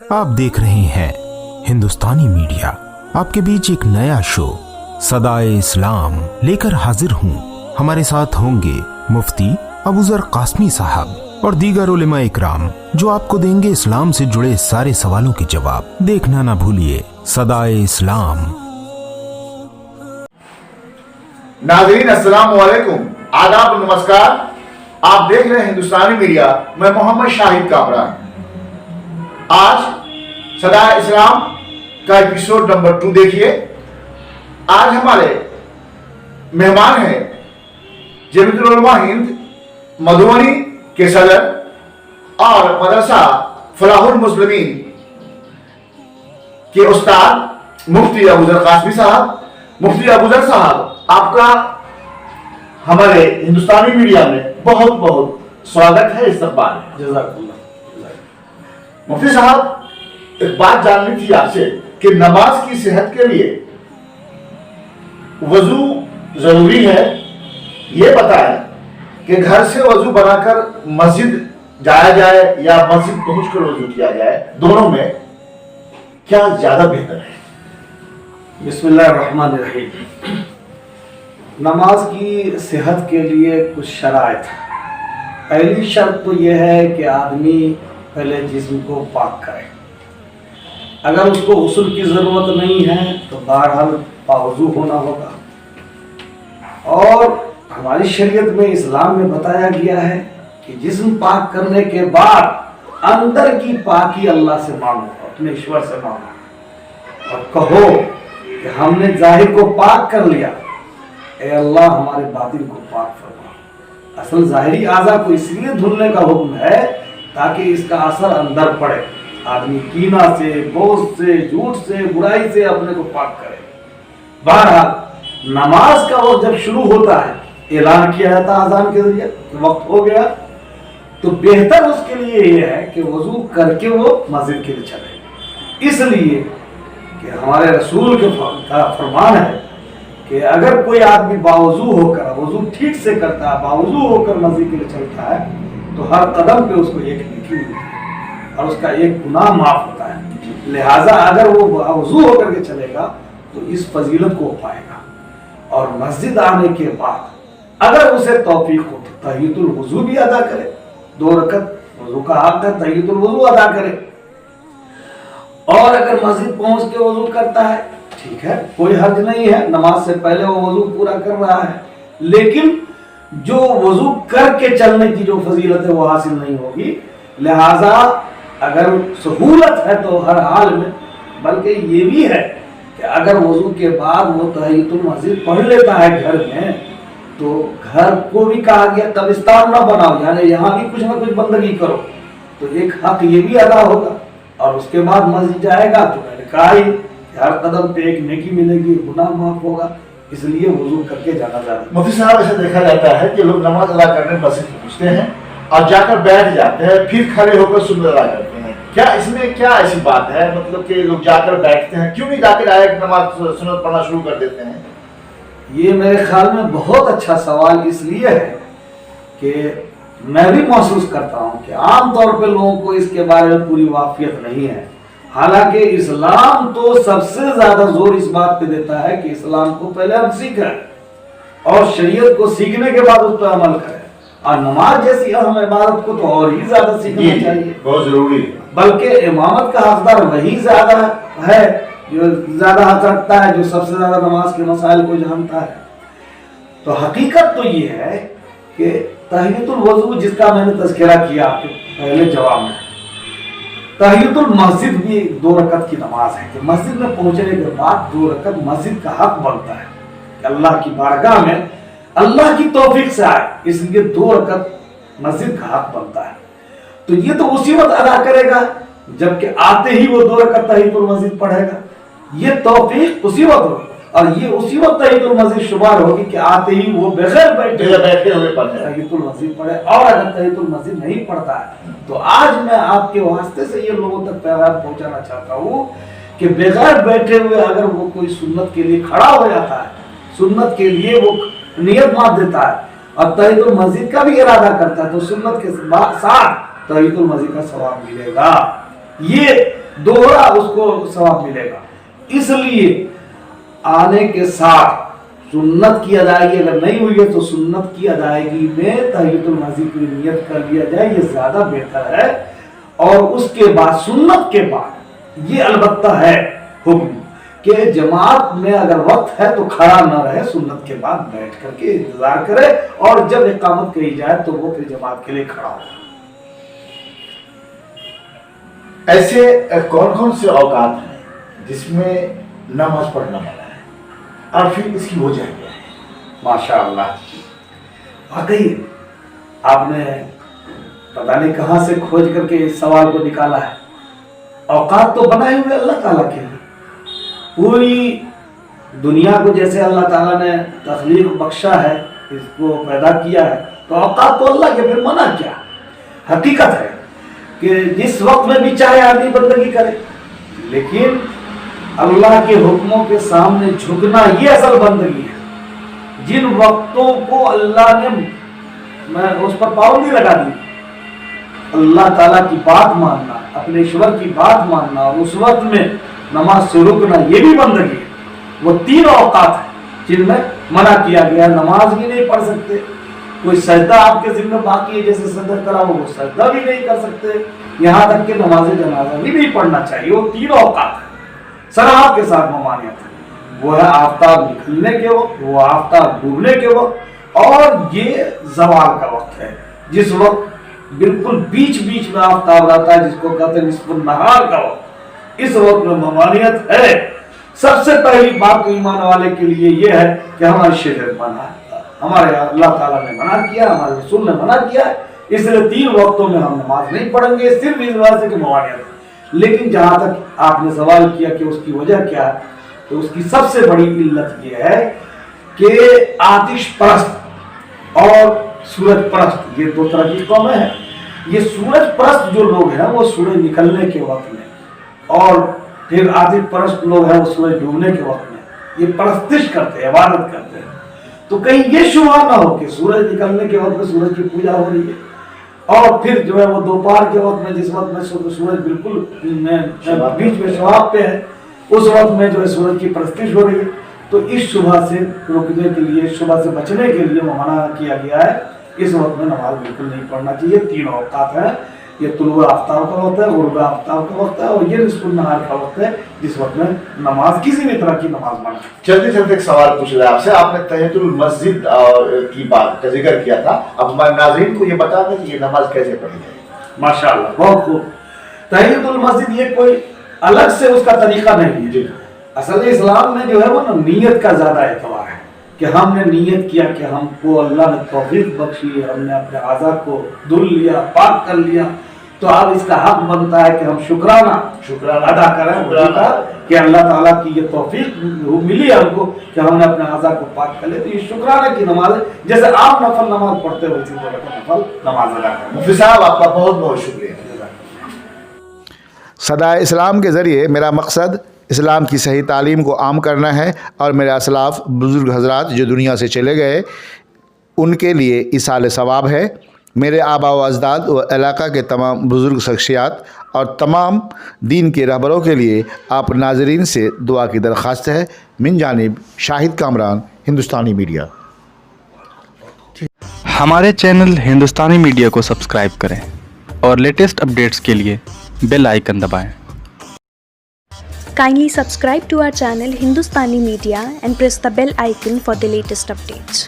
आप देख रहे हैं हिंदुस्तानी मीडिया। आपके बीच एक नया शो सदाए इस्लाम लेकर हाजिर हूँ। हमारे साथ होंगे मुफ्ती अबूजर कासमी साहब और दीगर उलेमा इकराम जो आपको देंगे इस्लाम से जुड़े सारे सवालों के जवाब। देखना ना भूलिए सदाए इस्लाम। नाज़रीन अस्सलाम वालेकुम, आदाब, नमस्कार। आप देख रहे हैं हिंदुस्तानी मीडिया। मैं मोहम्मद शाहिद कामरान। आज सदा इस्लाम का एपिसोड नंबर 2 देखिए। आज हमारे मेहमान हैं जमीयतुल उलमा हिंद मधुबनी के सदर और मदरसा फलाहुल मुस्लिमीन के उस्ताद मुफ्ती अबूजर कासमी साहब। मुफ्ती अबूजर साहब, आपका हमारे हिंदुस्तानी मीडिया में बहुत बहुत स्वागत है, इस्तकबाल है। जज़ाकल्लाह। मुफ्ती साहब, एक बात जाननी थी आपसे कि नमाज की सेहत के लिए वजू जरूरी है। ये बताएं कि घर से वजू बनाकर मस्जिद जाया जाए या मस्जिद पहुंचकर वजू किया जाए, दोनों में क्या ज्यादा बेहतर है? बिस्मिल्लाहिर्रहमानिर्रहीम। नमाज की सेहत के लिए कुछ शराइत है। पहली शर्त तो यह है कि आदमी पहले जिस्म को पाक करे। अगर उसको गुस्ल की ज़रूरत नहीं है तो बहरहाल बावजू होना होगा। और हमारी शरीयत में, इस्लाम में बताया गया है कि जिस्म पाक करने के बाद अंदर की पाकी अल्लाह से मांगो, अपने ईश्वर से मांगो और कहो कि हमने जाहिर को पाक कर लिया, ए अल्लाह हमारे बातिन को पाक फरमा। असल ज़ाहिरी आज़ा को इसलिए धुलने का हुक्म है ताकि इसका असर अंदर पड़े। आदमी कीना से, बोझ से, झूठ से, बुराई से अपने को पाक करे। बहरहाल नमाज का वक्त जब शुरू होता है, ऐलान किया जाता है अजान के जरिए कि वक्त हो गया, तो बेहतर उसके लिए यह है कि वजू करके वो मस्जिद के लिए चले। इसलिए कि हमारे रसूल का फरमान है कि अगर कोई आदमी बावजू होकर, वजू ठीक से करता है, बावजू होकर मस्जिद के लिए चलता है, तो हर कदम पे उसको एक नेकी मिलती है और उसका एक गुनाह माफ होता है। लिहाजा अगर वो बावजू होकर के चलेगा तो इस फजीलत को पाएगा। और मस्जिद आने के बाद अगर उसे तौफीक हो तो तहियतुल वुजू भी अदा करे। 2 रकत वजू का हक है, तहियतुल वुजू अदा करे। और अगर मस्जिद पहुंच के वजू करता है, ठीक है, कोई हर्ज नहीं है, नमाज से पहले वो वजू पूरा कर रहा है। लेकिन जो वजू करके चलने की जो फजीलत है वो हासिल नहीं होगी। लिहाजा अगर सहूलत है तो हर हाल में, बल्कि ये भी है कि अगर वजू के बाद वो तहियतुल मस्जिद पढ़ लेता है घर में, तो घर को भी कहा गया कब्रिस्तान ना बनाओ, यानी यहाँ भी कुछ ना कुछ बंदगी करो, तो एक हक ये भी अदा होगा। और उसके बाद मस्जिद जाएगा तो मैंने कहा ही हर कदम पे एक नेकी मिलेगी, गुनाह माफ होगा। इसलिए वजू करके जाना जाता है। मुफ्ती साहब, ऐसा देखा जाता है कि लोग नमाज अदा करने मस्जिद पहुंचते हैं और जाकर बैठ जाते हैं, फिर खड़े होकर सुन्नत अदा करते हैं। क्या इसमें क्या ऐसी बात है, मतलब कि लोग जाकर बैठते हैं, क्यों नहीं जाकर डायरेक्ट नमाज सुन्नत पढ़ना शुरू कर देते हैं? ये मेरे ख्याल में बहुत अच्छा सवाल इसलिए है कि मैं भी महसूस करता हूँ कि आमतौर पर लोगों को इसके बारे में पूरी वाकियत नहीं है। हालांकि इस्लाम तो सबसे ज्यादा जोर इस बात पे देता है कि इस्लाम को पहले हम सीखें और शरीयत को सीखने के बाद उस पर अमल करें। और नमाज जैसी अहम इबादत को तो और ही ज्यादा सीखना चाहिए, बहुत जरूरी है। बल्कि इमामत का हकदार वही ज्यादा है जो ज्यादा हक रखता है, जो सबसे ज्यादा नमाज के मसाइल को जानता है। तो हकीकत तो ये है कि तहियतुल वजू, जिसका मैंने तज़किरा किया आपके पहले जवाब में, तहियतुल मस्जिद भी 2 रकत की नमाज है कि मस्जिद में पहुंचने के बाद 2 रकत मस्जिद का हक बनता है कि अल्लाह की बारगाह में अल्लाह की तौफीक से आए, इसलिए 2 रकत मस्जिद का हक बनता है। तो ये तो उसी वक्त अदा करेगा जबकि आते ही वो 2 रकत तहियतुल मस्जिद पढ़ेगा। ये तौफीक उसी वक्त होगी और ये उसी वक्त तहियतुल मस्जिद शुमार होगी कि आते ही वो बगैर बैठे हुए तहियतुल मस्जिद पढ़े। और अगर तहियतुल मस्जिद नहीं पढ़ता है तो आज मैं आपके वास्ते से ये लोगों तक पैगाम पहुंचाना चाहता हूँ कि बगैर बैठे हुए अगर वो कोई सुन्नत के लिए खड़ा हो जाता है, सुन्नत के लिए वो नियत मान देता है और तहियतुल मस्जिद का भी इरादा करता है, तो सुन्नत के साथ तहियतुल मस्जिद का सवाब मिलेगा। ये दोहरा उसको सवाब मिलेगा। इसलिए आने के साथ सुन्नत की अदायगी अगर नहीं हुई है तो सुन्नत की अदायगी में तहियतुल मस्जिद की नियत कर लिया जाए, ये ज्यादा बेहतर है। और उसके बाद सुन्नत के बाद ये अलबत्ता है हुक्म कि जमात में अगर वक्त है तो खड़ा न रहे, सुन्नत के बाद बैठ करके इंतजार करे और जब इकामत कही जाए तो वो फिर जमात के लिए खड़ा हो। ऐसे कौन कौन से औकात हैं जिसमें नमाज पढ़ना मना है और फिर इसकी वजह क्या है? माशाअल्लाह, वाकई आपने पता नहीं कहां से खोज करके इस सवाल को निकाला है। औकात तो बनाए हुए अल्लाह ताला के लिए, पूरी दुनिया को जैसे अल्लाह ताला ने तख्लीक बख्शा है, इसको पैदा किया है, तो औकात तो अल्लाह के, फिर मना क्या? हकीकत है कि जिस वक्त में भी चाहे आदमी बंदगी करे, लेकिन अल्लाह के हुक्मों के सामने झुकना ये असल बंदगी है। जिन वक्तों को अल्लाह ने उस पर पाबंदी लगा दी, अल्लाह ताला की बात मानना, अपने ईश्वर की बात मानना और उस वक्त में नमाज से रुकना, ये भी बंदगी है। वो 3 औकात है जिनमें मना किया गया। नमाज भी नहीं पढ़ सकते, कोई सजदा आपके जिम्मे बाकी है जैसे सजदा करा वो सजदा भी नहीं कर सकते, यहाँ तक कि नमाज जनाजा भी नहीं पढ़ना चाहिए। वो 3 औकात है सराहत के साथ ममानियत है। वो है आफ्ताब निकलने के वक्त, वो आफ्ताब डूबने के वक्त, और ये जवाल का वक्त है जिस वक्त बिल्कुल बीच बीच में आफ्ताब रहता है, जिसको कहते हैं निस्फुन नहार का वक्त। इस वक्त में ममानियत है। सबसे पहली बात तो ईमान वाले के लिए यह है कि हमारी शरीयत मना, हमारे अल्लाह ताला ने मना किया, हमारे रसूल ने मना किया, इसलिए 3 वक्तों में हम नमाज नहीं पढ़ेंगे, सिर्फ इस वजह से कि ममानियत है। लेकिन जहां तक आपने सवाल किया कि उसकी वजह क्या है, तो उसकी सबसे बड़ी इल्लत यह है कि आतिश परस्त और सूरज परस्त, ये 2 तरह की कौमें हैं। ये सूरज परस्त जो लोग हैं वो सूरज निकलने के वक्त में, और फिर आतिश परस्त लोग हैं वो सूरज डूबने के वक्त में ये परस्तिश करते हैं, इबादत करते हैं। तो कहीं ये शुबहा ना हो कि सूरज निकलने के वक्त में सूरज की पूजा हो रही है, और फिर जो है वो दोपहर के वक्त में, जिस वक्त में सूरज बिल्कुल बीच में शवाब पे है, उस वक्त में जो है सूरज की परस्तिश हो रही है। तो इस शुबहा से रोकने के लिए, शुबहा से बचने के लिए मना किया गया है। इस वक्त में नमाज बिल्कुल नहीं पढ़ना चाहिए। 3 औकात है, ये तुलुए आफ्ताब का वक्त है, गुरूब आफ्ताब का वक्त है, और ये निस्फुन नहार का वक्त है जिस वक्त में नमाज, किसी भी तरह की नमाज मना। चलते चलते एक सवाल पूछ रहे आपसे, आपने तहियतुल मस्जिद की बात का जिक्र किया था, अब हमारे नाज़रीन को ये बता दें कि ये नमाज कैसे पढ़ी जाए। माशाअल्लाह, बहुत खूब। तहियतुल मस्जिद ये कोई अलग से उसका तरीका नहीं है। असल इस्लाम में जो है वो ना नीयत का ज्यादा एतबार है कि हमने नीयत किया कि हमको अल्लाह ने तौफीक बख्शी है, हमने अपने आज़ा को धुल लिया, पाक कर लिया, तो अब इसका हक बनता है कि हम शुक्राना अदा करें कि अल्लाह ताला की ये तौफीक मिली है हमको कि हमने अपने आज़ा को पाक कर लिया। तो ये शुक्राना की नमाज है, जैसे आप नफल नमाज पढ़ते हो इसी तरह का नफल नमाज अदा करें। मुफ्ती साहब, आपका बहुत बहुत शुक्रिया। सदाए इस्लाम के ज़रिए मेरा मकसद इस्लाम की सही तालीम को आम करना है, और मेरे असलाफ बुज़ुर्ग हजरात जो दुनिया से चले गए उनके लिए इसाले सवाब है। मेरे आबा व अजदाद व इलाका के तमाम बुज़ुर्ग शख्सियात और तमाम दीन के रहबरों के लिए आप नाज़रीन से दुआ की दरख्वास्त है। मिन जानिब शाहिद कामरान, हिंदुस्तानी मीडिया। हमारे चैनल हिंदुस्तानी मीडिया को सब्सक्राइब करें और लेटेस्ट अपडेट्स के लिए बेल आइकन दबाएं। Kindly subscribe to our channel Hindustani Media and press the bell icon for the latest updates.